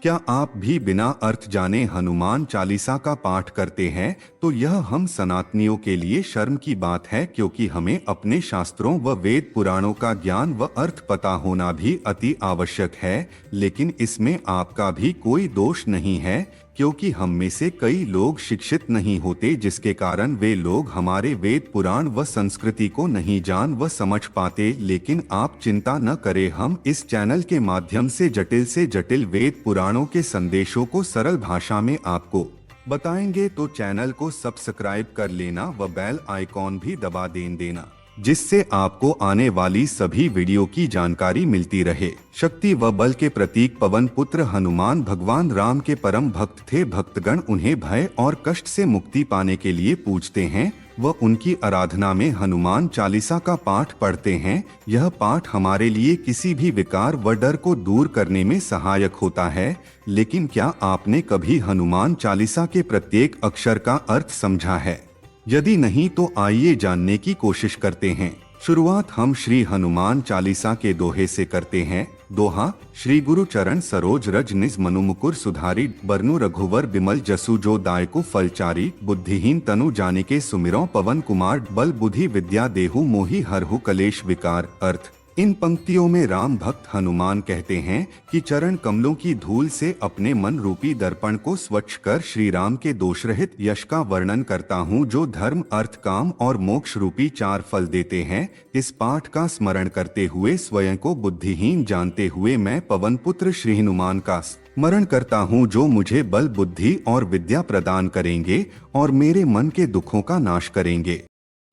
क्या आप भी बिना अर्थ जाने हनुमान चालीसा का पाठ करते हैं? तो यह हम सनातनियों के लिए शर्म की बात है, क्योंकि हमें अपने शास्त्रों व वेद पुराणों का ज्ञान व अर्थ पता होना भी अति आवश्यक है। लेकिन इसमें आपका भी कोई दोष नहीं है, क्योंकि हम में से कई लोग शिक्षित नहीं होते, जिसके कारण वे लोग हमारे वेद पुराण व संस्कृति को नहीं जान व समझ पाते। लेकिन आप चिंता न करें, हम इस चैनल के माध्यम से जटिल वेद पुराणों के संदेशों को सरल भाषा में आपको बताएंगे। तो चैनल को सब्सक्राइब कर लेना व बेल आइकॉन भी दबा देना, जिससे आपको आने वाली सभी वीडियो की जानकारी मिलती रहे। शक्ति व बल के प्रतीक पवन पुत्र हनुमान भगवान राम के परम भक्त थे। भक्तगण उन्हें भय और कष्ट से मुक्ति पाने के लिए पूजते हैं व उनकी आराधना में हनुमान चालीसा का पाठ पढ़ते हैं। यह पाठ हमारे लिए किसी भी विकार व डर को दूर करने में सहायक होता है। लेकिन क्या आपने कभी हनुमान चालीसा के प्रत्येक अक्षर का अर्थ समझा है? यदि नहीं तो आइए जानने की कोशिश करते हैं। शुरुआत हम श्री हनुमान चालीसा के दोहे से करते हैं। दोहा: श्री गुरु चरण सरोज रज निज मनु मुकुर सुधारी, बरनु रघुवर बिमल जसु जो दायकु फलचारी, बुद्धिहीन तनु जानिके सुमिरौ पवन कुमार, बल बुद्धि विद्या देहु मोहि हरहु कलेश विकार। अर्थ: इन पंक्तियों में राम भक्त हनुमान कहते हैं कि चरण कमलों की धूल से अपने मन रूपी दर्पण को स्वच्छ कर श्री राम के दोषरहित यश का वर्णन करता हूँ, जो धर्म अर्थ काम और मोक्ष रूपी 4 फल देते हैं। इस पाठ का स्मरण करते हुए स्वयं को बुद्धिहीन जानते हुए मैं पवन पुत्र श्री हनुमान का स्मरण करता हूँ, जो मुझे बल बुद्धि और विद्या प्रदान करेंगे और मेरे मन के दुखों का नाश करेंगे।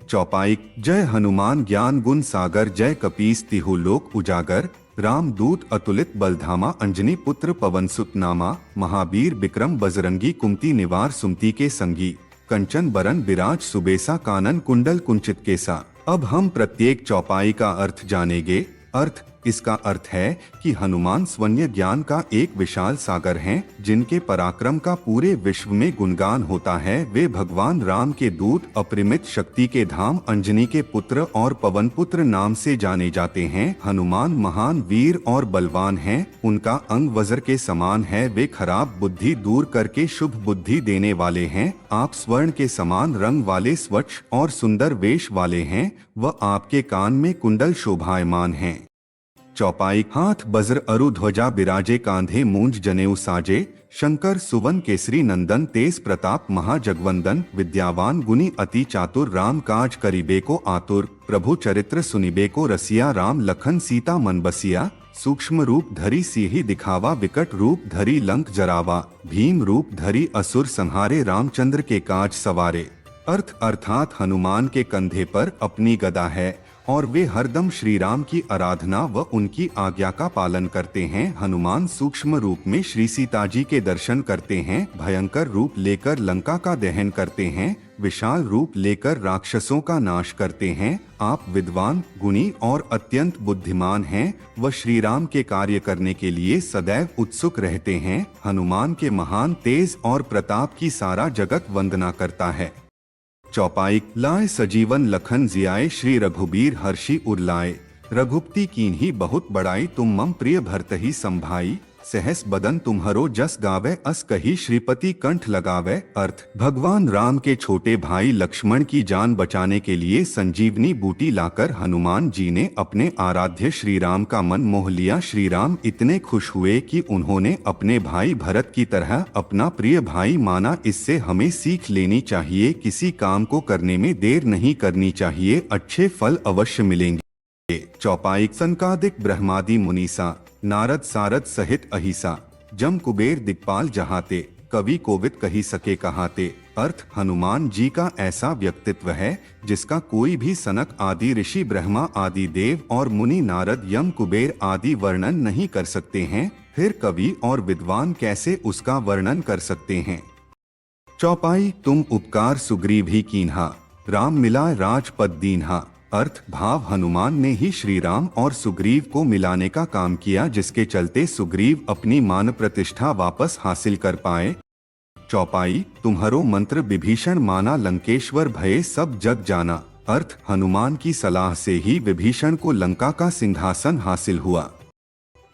चौपाई: जय हनुमान ज्ञान गुण सागर, जय कपीस तिहु लोक उजागर, राम दूत अतुलित बलधामा, अंजनी पुत्र पवन सुत नामा, महावीर विक्रम बजरंगी, कुमति निवार सुमति के संगी, कंचन बरन विराज सुबेसा, कानन कुंडल कुंचित केसा। अब हम प्रत्येक चौपाई का अर्थ जानेंगे। अर्थ: इसका अर्थ है कि हनुमान स्वयं ज्ञान का एक विशाल सागर हैं, जिनके पराक्रम का पूरे विश्व में गुणगान होता है। वे भगवान राम के दूत, अपरिमित शक्ति के धाम, अंजनी के पुत्र और पवन पुत्र नाम से जाने जाते हैं। हनुमान महान वीर और बलवान हैं। उनका अंग वज्र के समान है। वे खराब बुद्धि दूर करके शुभ बुद्धि देने वाले हैं। आप स्वर्ण के समान रंग वाले स्वच्छ और सुंदर वेश वाले हैं व आपके कान में कुंडल शोभायमान हैं। चौपाई: हाथ बज्र अरु ध्वजा बिराजे, कांधे मूंज जनेऊ साजे, शंकर सुवन केसरी नंदन, तेज प्रताप महाजगवंदन, विद्यावान गुणी अति चातुर, राम काज करिबे को आतुर, प्रभु चरित्र सुनिबे को रसिया, राम लखन सीता मन बसिया, सूक्ष्म रूप धरी सिंहि दिखावा, विकट रूप धरी लंक जरावा, भीम रूप धरी असुर संहारे, रामचंद्र के काज सवारे। अर्थ: अर्थात हनुमान के कंधे पर अपनी गदा है और वे हरदम श्री राम की आराधना व उनकी आज्ञा का पालन करते हैं। हनुमान सूक्ष्म रूप में श्री सीता जी के दर्शन करते हैं, भयंकर रूप लेकर लंका का दहन करते हैं, विशाल रूप लेकर राक्षसों का नाश करते हैं। आप विद्वान, गुणी और अत्यंत बुद्धिमान हैं व श्री राम के कार्य करने के लिए सदैव उत्सुक रहते हैं। हनुमान के महान तेज और प्रताप की सारा जगत वंदना करता है। चौपाई: लाए सजीवन लखन जियाए, श्री रघुबीर हर्षि उरलाए, रघुपति कीन्ही बहुत बड़ाई, तुम मम प्रिय भरतहि संभाई, सहस बदन तुम्हरो जस गावे, अस कही श्रीपति कंठ लगावे। अर्थ: भगवान राम के छोटे भाई लक्ष्मण की जान बचाने के लिए संजीवनी बूटी लाकर हनुमान जी ने अपने आराध्य श्री राम का मन मोह लिया। श्री राम इतने खुश हुए कि उन्होंने अपने भाई भरत की तरह अपना प्रिय भाई माना। इससे हमें सीख लेनी चाहिए, किसी काम को करने में देर नहीं करनी चाहिए, अच्छे फल अवश्य मिलेंगे। चौपाई: सनकादिक ब्रह्मादि मुनीसा, नारद सारद सहित अहिसा, जम कुबेर दिक्पाल जहाते, कवि कोविद कही सके कहाते। अर्थ: हनुमान जी का ऐसा व्यक्तित्व है जिसका कोई भी सनक आदि ऋषि, ब्रह्मा आदि देव और मुनि, नारद, यम, कुबेर आदि वर्णन नहीं कर सकते हैं, फिर कवि और विद्वान कैसे उसका वर्णन कर सकते हैं। चौपाई: तुम उपकार सुग्रीव ही कीन्हा, राम मिला राजपद दीन्हा। अर्थ: भाव हनुमान ने ही श्री राम और सुग्रीव को मिलाने का काम किया, जिसके चलते सुग्रीव अपनी मान प्रतिष्ठा वापस हासिल कर पाए। चौपाई: तुम्हारो मंत्र विभीषण माना, लंकेश्वर भये सब जग जाना। अर्थ: हनुमान की सलाह से ही विभीषण को लंका का सिंहासन हासिल हुआ।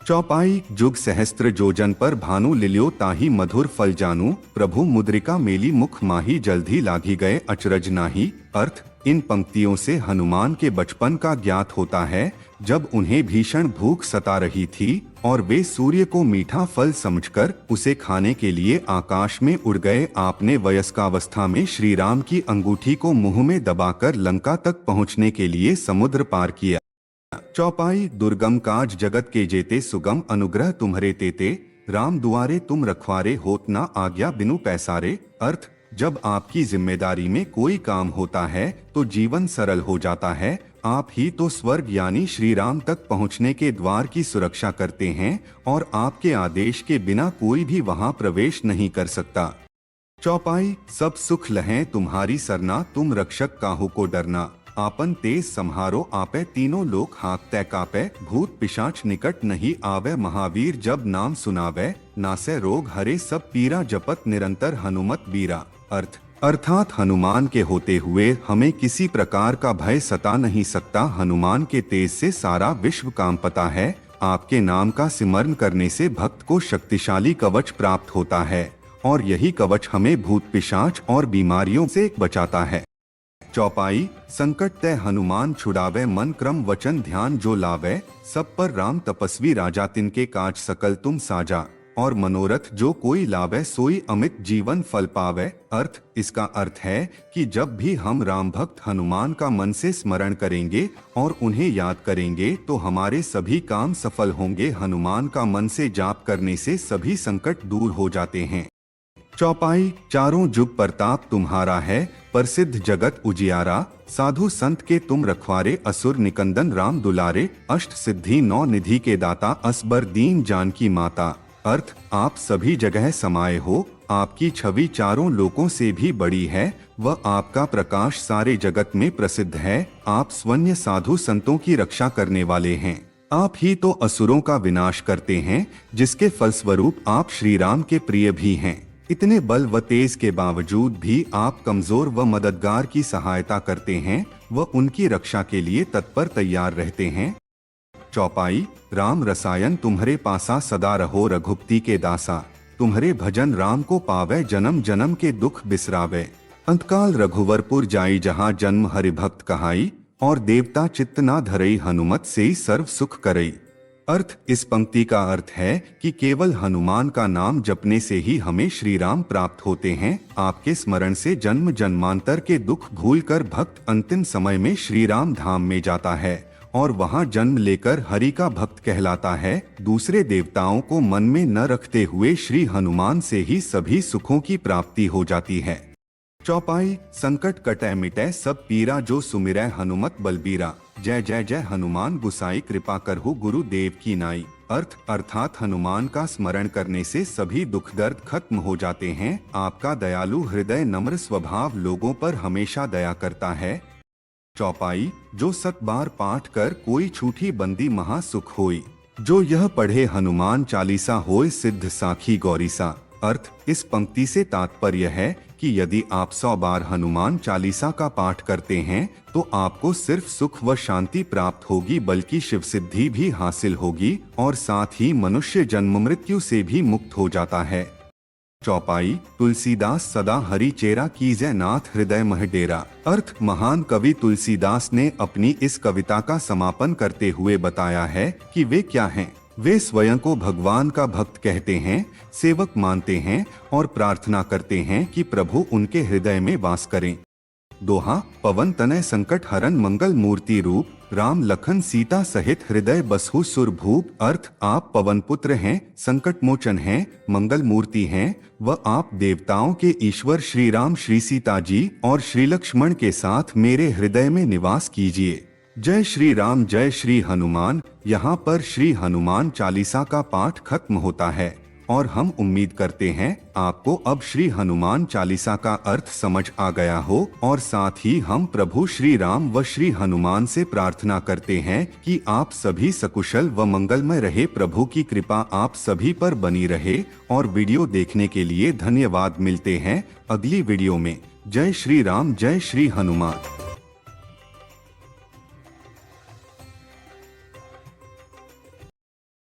चौपाई जुग सहस्त्र जोजन पर भानु लिलियो ताही मधुर फल जानू, प्रभु मुद्रिका मेली मुख माही जल्दी लागी गए अचरज नाही। अर्थ, इन पंक्तियों से हनुमान के बचपन का ज्ञात होता है, जब उन्हें भीषण भूख सता रही थी और वे सूर्य को मीठा फल समझकर उसे खाने के लिए आकाश में उड़ गए। आपने वयस्कावस्था में श्री राम की अंगूठी को मुंह में दबाकर लंका तक पहुंचने के लिए समुद्र पार किया। चौपाई दुर्गम काज जगत के जेते सुगम अनुग्रह तुम्हारे तेते, राम दुआरे तुम रखवारे होत ना आज्ञा बिनु पैसारे। अर्थ, जब आपकी जिम्मेदारी में कोई काम होता है तो जीवन सरल हो जाता है। आप ही तो स्वर्ग यानी श्री राम तक पहुंचने के द्वार की सुरक्षा करते हैं और आपके आदेश के बिना कोई भी वहां प्रवेश नहीं कर सकता। चौपाई सब सुख लहें तुम्हारी सरना, तुम रक्षक काहू को डरना, आपन तेज संहारो आपे तीनों लोक हाँकते कापे, भूत पिशाच निकट नहीं आवे, महावीर जब नाम सुनावे, नासे रोग हरे सब पीरा, जपत निरंतर हनुमत बीरा। अर्थ, अर्थात हनुमान के होते हुए हमें किसी प्रकार का भय सता नहीं सकता। हनुमान के तेज से सारा विश्व कांपता है। आपके नाम का सिमरण करने से भक्त को शक्तिशाली कवच प्राप्त होता है और यही कवच हमें भूत पिशाच और बीमारियों से बचाता है। चौपाई संकट तय हनुमान छुड़ावे, मन क्रम वचन ध्यान जो लावे, सब पर राम तपस्वी राजा, तिनके काज सकल तुम साजा, और मनोरथ जो कोई लावे सोई अमित जीवन फल पावे। अर्थ, इसका अर्थ है कि जब भी हम राम भक्त हनुमान का मन से स्मरण करेंगे और उन्हें याद करेंगे तो हमारे सभी काम सफल होंगे। हनुमान का मन से जाप करने से सभी संकट दूर हो जाते हैं। चौपाई चारों जुग प्रताप तुम्हारा है, प्रसिद्ध जगत उजियारा, साधु संत के तुम रखवारे, असुर निकंदन राम दुलारे, अष्ट सिद्धि नौ निधि के दाता, असबर दीन जानकी माता। अर्थ, आप सभी जगह समाये हो, आपकी छवि चारों लोकों से भी बड़ी है, वह आपका प्रकाश सारे जगत में प्रसिद्ध है। आप स्वयं साधु संतों की रक्षा करने वाले हैं। आप ही तो असुरों का विनाश करते हैं, जिसके फलस्वरूप आप श्री राम के प्रिय भी हैं। इतने बल व तेज के बावजूद भी आप कमजोर व मददगार की सहायता करते हैं, व उनकी रक्षा के लिए तत्पर तैयार रहते हैं। चौपाई राम रसायन तुम्हारे पासा, सदा रहो रघुपति के दासा, तुम्हारे भजन राम को पावे, जन्म जन्म के दुख बिसरावे, अंतकाल रघुवरपुर जाई, जहाँ जन्म हरि भक्त कहाई, और देवता चित्त ना धरई, हनुमत से ही सर्व सुख करई। अर्थ, इस पंक्ति का अर्थ है कि केवल हनुमान का नाम जपने से ही हमें श्री राम प्राप्त होते हैं। आपके स्मरण से जन्म जन्मांतर के दुख भूलकर भक्त अंतिम समय में श्री राम धाम में जाता है और वहां जन्म लेकर हरि का भक्त कहलाता है। दूसरे देवताओं को मन में न रखते हुए श्री हनुमान से ही सभी सुखों की प्राप्ति हो जाती है। चौपाई संकट कटै मिटै सब पीरा, जो सुमिरै हनुमत बलबीरा, जय जय जय हनुमान गुसाई, कृपा करहु गुरुदेव की नाई। अर्थ, अर्थात हनुमान का स्मरण करने से सभी दुख दर्द खत्म हो जाते हैं। आपका दयालु हृदय नम्र स्वभाव लोगों पर हमेशा दया करता है। चौपाई जो 7 बार पाठ कर कोई छूटी बंदी महा सुख होई, जो यह पढ़े हनुमान चालीसा होय सिद्ध साखी गौरीसा। अर्थ, इस पंक्ति से तात्पर्य है कि यदि आप 100 बार हनुमान चालीसा का पाठ करते हैं तो आपको सिर्फ सुख व शांति प्राप्त होगी, बल्कि शिव सिद्धि भी हासिल होगी और साथ ही मनुष्य जन्म मृत्यु से भी मुक्त हो जाता है। चौपाई तुलसीदास सदा हरि चेरा, कीजै नाथ हृदय मह डेरा। अर्थ, महान कवि तुलसीदास ने अपनी इस कविता का समापन करते हुए बताया है कि वे क्या हैं। वे स्वयं को भगवान का भक्त कहते हैं, सेवक मानते हैं और प्रार्थना करते हैं कि प्रभु उनके हृदय में वास करें। दोहा पवन तनय संकट हरन, मंगल मूर्ति रूप, राम लखन सीता सहित हृदय बसहु सुरभूप। अर्थ, आप पवन पुत्र हैं, संकट मोचन हैं, मंगल मूर्ति हैं, व आप देवताओं के ईश्वर श्री राम, श्री सीता जी और श्री लक्ष्मण के साथ मेरे हृदय में निवास कीजिए। जय श्री राम, जय श्री हनुमान। यहाँ पर श्री हनुमान चालीसा का पाठ खत्म होता है और हम उम्मीद करते हैं आपको अब श्री हनुमान चालीसा का अर्थ समझ आ गया हो, और साथ ही हम प्रभु श्री राम व श्री हनुमान से प्रार्थना करते हैं कि आप सभी सकुशल व मंगलमय रहे, प्रभु की कृपा आप सभी पर बनी रहे। और वीडियो देखने के लिए धन्यवाद। मिलते हैं अगली वीडियो में। जय श्री राम, जय श्री हनुमान।